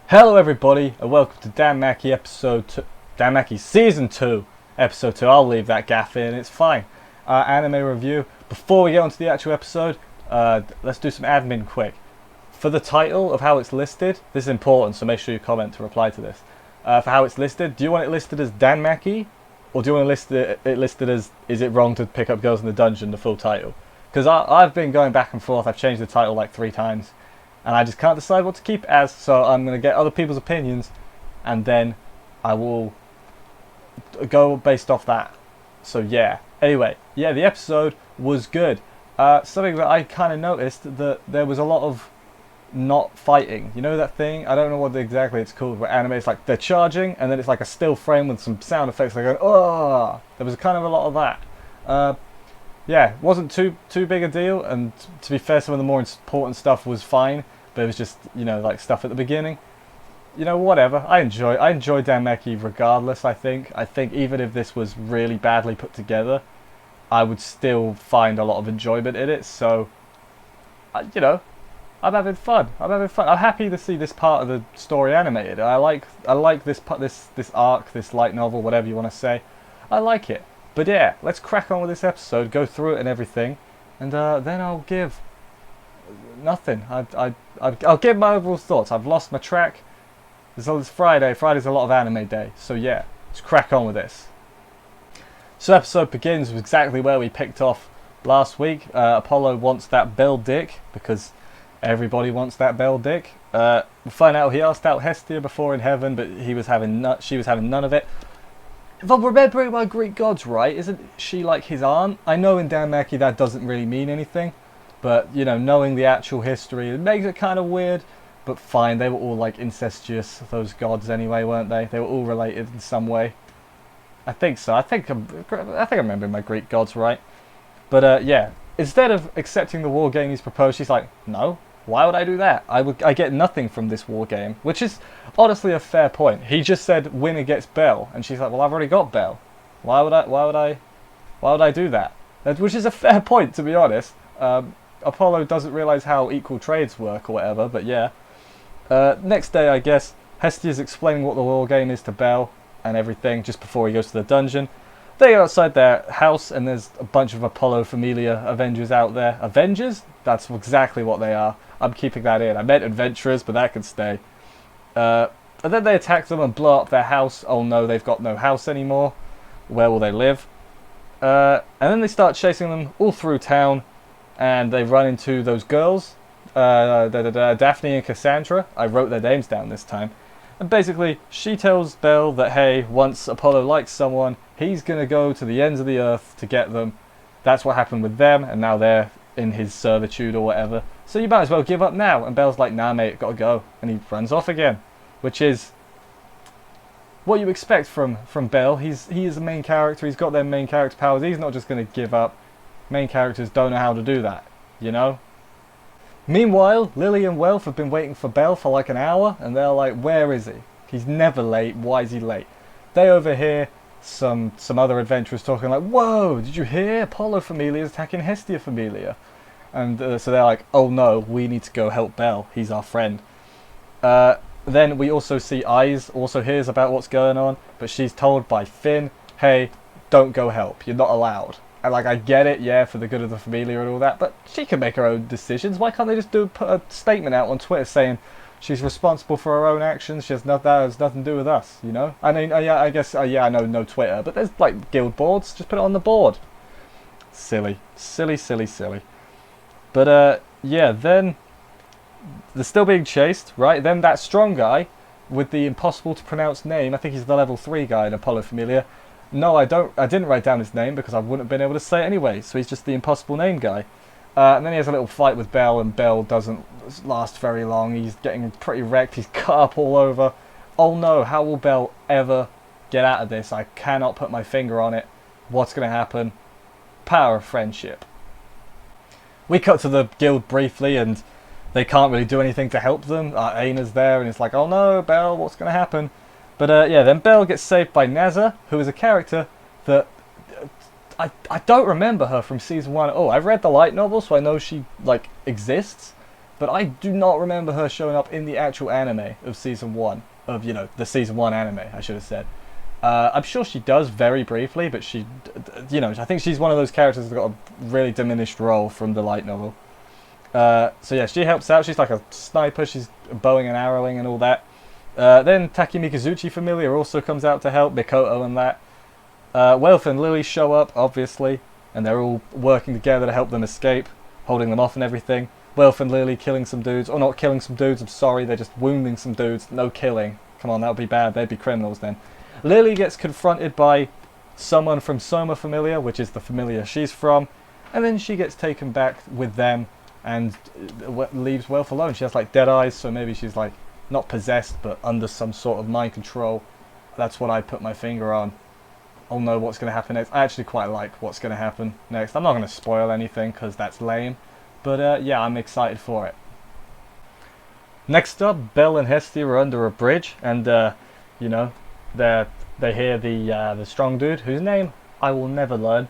Hello everybody and welcome to DanMachi episode 2, DanMachi season 2 episode 2. I'll leave that gaff in, it's fine. Anime review. Before we get on to the actual episode, let's do some admin quick. For the title of how it's listed, this is important, so make sure you comment to reply to this. For how it's listed, do you want it listed as DanMachi, or do you want to list it listed as is it wrong to pick up girls in the dungeon, the full title? Because I've been going back and forth, I've changed the title like 3 times. And I just can't decide what to keep it as, so I'm going to get other people's opinions, and then I will go based off that. So yeah. Anyway, yeah, the episode was good. Something that I kind of noticed, that there was a lot of not fighting. You know that thing? I don't know what exactly it's called, where anime is like they're charging, and then it's like a still frame with some sound effects like going, oh! There was kind of a lot of that. Yeah, wasn't too big a deal, and to be fair, some of the more important stuff was fine. But it was just, you know, like stuff at the beginning. You know, whatever. I enjoy DanMachi regardless, I think. I think even if this was really badly put together, I would still find a lot of enjoyment in it. So, you know, I'm having fun. I'm happy to see this part of the story animated. I like this arc, this light novel, whatever you want to say. I like it. But yeah, let's crack on with this episode, go through it and everything, and then I'll give nothing. I'll give my overall thoughts. I've lost my track. It's Friday. Friday's a lot of anime day. So yeah, let's crack on with this. So episode begins with exactly where we picked off last week. Apollo wants that Belle dick because everybody wants that Belle dick. We find out he asked out Hestia before in heaven, but she was having none of it. If I'm remembering my Greek gods right, isn't she like his aunt? I know in DanMachi that doesn't really mean anything. But, you know, knowing the actual history, it makes it kind of weird. But fine, they were all like incestuous, those gods anyway, weren't they? They were all related in some way. I think so. I think I'm remembering my Greek gods right. But yeah, instead of accepting the war game he's proposed, she's like, no, why would I do that? I get nothing from this war game, which is honestly a fair point. He just said winner gets Belle, and she's like, well, I've already got Belle. Why would I do that? Which is a fair point, to be honest. Apollo doesn't realise how equal trades work or whatever, but yeah. Next day, I guess, Hesti is explaining what the war game is to Belle and everything just before he goes to the dungeon. They go outside their house and there's a bunch of Apollo Familia Avengers out there. Avengers? That's exactly what they are. I'm keeping that in. I meant adventurers, but that can stay. And then they attack them and blow up their house. Oh no, they've got no house anymore. Where will they live? And then they start chasing them all through town. And they run into those girls, Daphne and Cassandra. I wrote their names down this time. And basically, she tells Belle that, hey, once Apollo likes someone, he's going to go to the ends of the earth to get them. That's what happened with them, and now they're in his servitude or whatever. So you might as well give up now. And Belle's like, nah, mate, gotta go. And he runs off again, which is what you expect from Belle. He is the main character. He's got their main character powers. He's not just going to give up. Main characters don't know how to do that, you know? Meanwhile, Lily and Welf have been waiting for Belle for like an hour, and they're like, where is he? He's never late, why is he late? They overhear some other adventurers talking like, whoa, did you hear? Apollo Familia is attacking Hestia Familia. And so they're like, oh no, we need to go help Belle, he's our friend. Then we also see Eyes also hears about what's going on, but she's told by Finn, hey, don't go help, you're not allowed. And like, I get it, yeah, for the good of the familia and all that, but she can make her own decisions. Why can't they just put a statement out on Twitter saying she's responsible for her own actions? That has nothing to do with us, you know? I mean, yeah, I guess, yeah, I know no Twitter, but there's like guild boards. Just put it on the board. Silly. But yeah, then they're still being chased, right? Then that strong guy with the impossible to pronounce name, I think he's the level 3 guy in Apollo Familia. No, I didn't write down his name because I wouldn't have been able to say it anyway. So he's just the impossible name guy. And then he has a little fight with Belle, and Belle doesn't last very long. He's getting pretty wrecked. He's cut up all over. Oh no, how will Belle ever get out of this? I cannot put my finger on it. What's going to happen? Power of friendship. We cut to the guild briefly, and they can't really do anything to help them. Aina's there, and it's like, oh no, Belle, what's going to happen? But yeah, then Belle gets saved by Nazza, who is a character that I don't remember her from season 1. Oh, I've read the light novel, so I know she like exists. but I do not remember her showing up in the actual anime of season 1 of, you know, the season 1 anime, I should have said. I'm sure she does very briefly, but she, you know, I think she's one of those characters that's got a really diminished role from the light novel. So yeah, she helps out. She's like a sniper. She's bowing and arrowing and all that. Then Taki Mikazuchi familiar also comes out to help, Mikoto and that. Welf and Lily show up, obviously, and they're all working together to help them escape, holding them off and everything. Welf and Lily killing some dudes, or not killing some dudes, I'm sorry, they're just wounding some dudes, no killing. Come on, that would be bad, they'd be criminals then. Lily gets confronted by someone from Soma Familiar, which is the familiar she's from, and then she gets taken back with them and leaves Welf alone. She has like dead eyes, so maybe she's like not possessed, but under some sort of mind control. That's what I put my finger on. I'll know what's going to happen next. I actually quite like what's going to happen next. I'm not going to spoil anything because that's lame, but yeah, I'm excited for it. Next up, Belle and Hesti are under a bridge, and you know, they hear the strong dude, whose name I will never learn,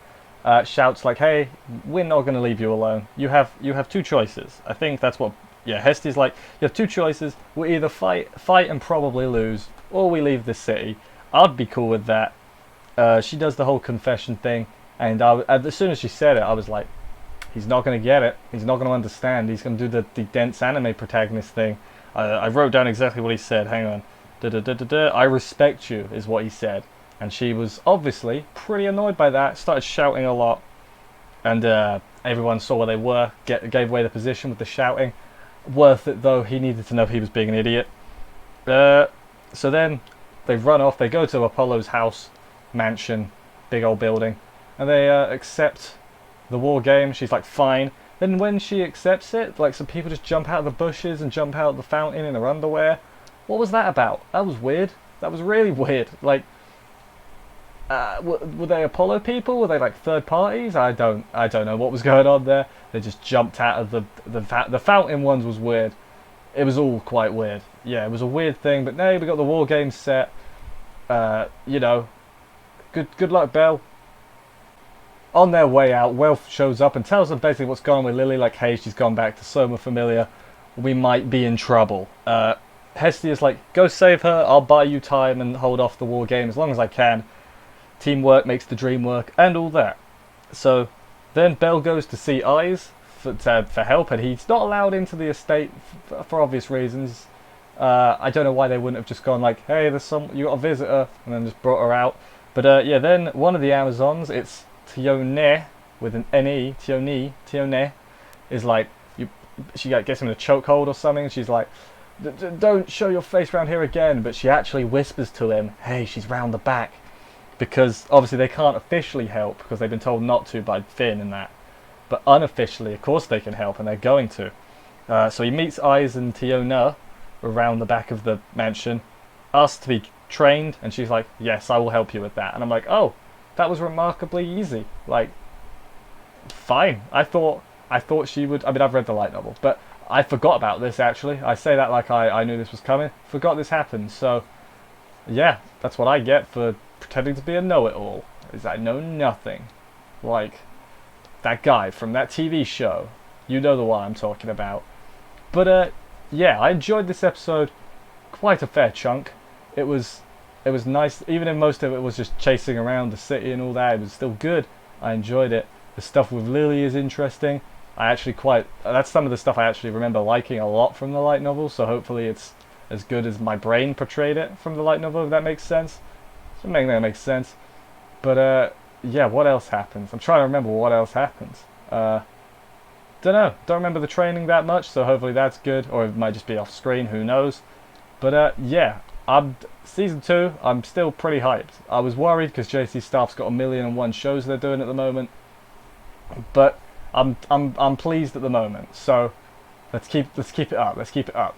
shouts like, "Hey, we're not going to leave you alone. You have two choices." I think that's what. Yeah, Hesti's like, "You have two choices. We either fight and probably lose, or we leave the city." I'd be cool with that. She does the whole confession thing, and as soon as she said it, I was like, he's not going to get it. He's not going to understand. He's going to do the dense anime protagonist thing. I wrote down exactly what he said. Hang on. I respect you, is what he said. And she was obviously pretty annoyed by that, started shouting a lot. And everyone saw where they were, gave away the position with the shouting. Worth it though, he needed to know he was being an idiot. So then they run off, they go to Apollo's house, mansion, big old building. And they accept the war game. She's like, fine. Then when she accepts it, like some people just jump out of the bushes and jump out of the fountain in their underwear. What was that about? That was weird. That was really weird. Like, were they Apollo people? Were they like third parties? I don't know what was going on there. They just jumped out of the fountain ones was weird. It was all quite weird. Yeah, it was a weird thing. But no, we got the war game set. You know, good luck, Belle. On their way out, Welf shows up and tells them basically what's going on with Lily. Like, hey, she's gone back to Soma Familiar. We might be in trouble. Hesti is like, go save her, I'll buy you time and hold off the war game as long as I can. Teamwork makes the dream work, and all that. So then Belle goes to see Eyes for help, and he's not allowed into the estate for obvious reasons. I don't know why they wouldn't have just gone like, hey, you got a visitor, and then just brought her out. But yeah, then one of the Amazons, it's Tione, with an N-E, Tione, is like, she gets him in a chokehold or something, she's like, don't show your face around here again, but she actually whispers to him, hey, she's round the back, because obviously they can't officially help because they've been told not to by Finn and that, but unofficially of course they can help, and they're going to. So he meets Eyes and Tiona around the back of the mansion, asks to be trained, and she's like, yes, I will help you with that. And I'm like, oh, that was remarkably easy. Like, fine. I thought she would. I mean, I've read the light novel, but I forgot about this actually. I say that like I knew this was coming. Forgot this happened. So yeah, that's what I get for pretending to be a know-it-all. Is I know nothing. Like that guy from that TV show. You know the one I'm talking about. But yeah, I enjoyed this episode quite a fair chunk. It was nice, even if most of it was just chasing around the city and all that. It was still good. I enjoyed it. The stuff with Lily is interesting. That's some of the stuff I actually remember liking a lot from the light novel, so hopefully it's as good as my brain portrayed it from the light novel, if that makes sense. So maybe that makes sense. But yeah, what else happens? I'm trying to remember what else happens. Don't know. Don't remember the training that much, so hopefully that's good, or it might just be off screen, who knows. But yeah, season 2, I'm still pretty hyped. I was worried because JC Staff's got 1,000,001 shows they're doing at the moment, but I'm pleased at the moment. So let's keep it up. Let's keep it up.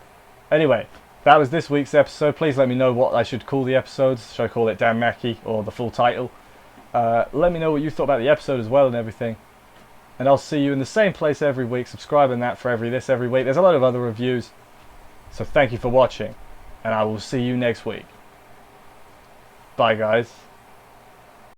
Anyway, that was this week's episode. Please let me know what I should call the episodes. Should I call it DanMachi or the full title? Let me know what you thought about the episode as well and everything. And I'll see you in the same place every week. Subscribe and that for every week. There's a lot of other reviews. So thank you for watching, and I will see you next week. Bye, guys.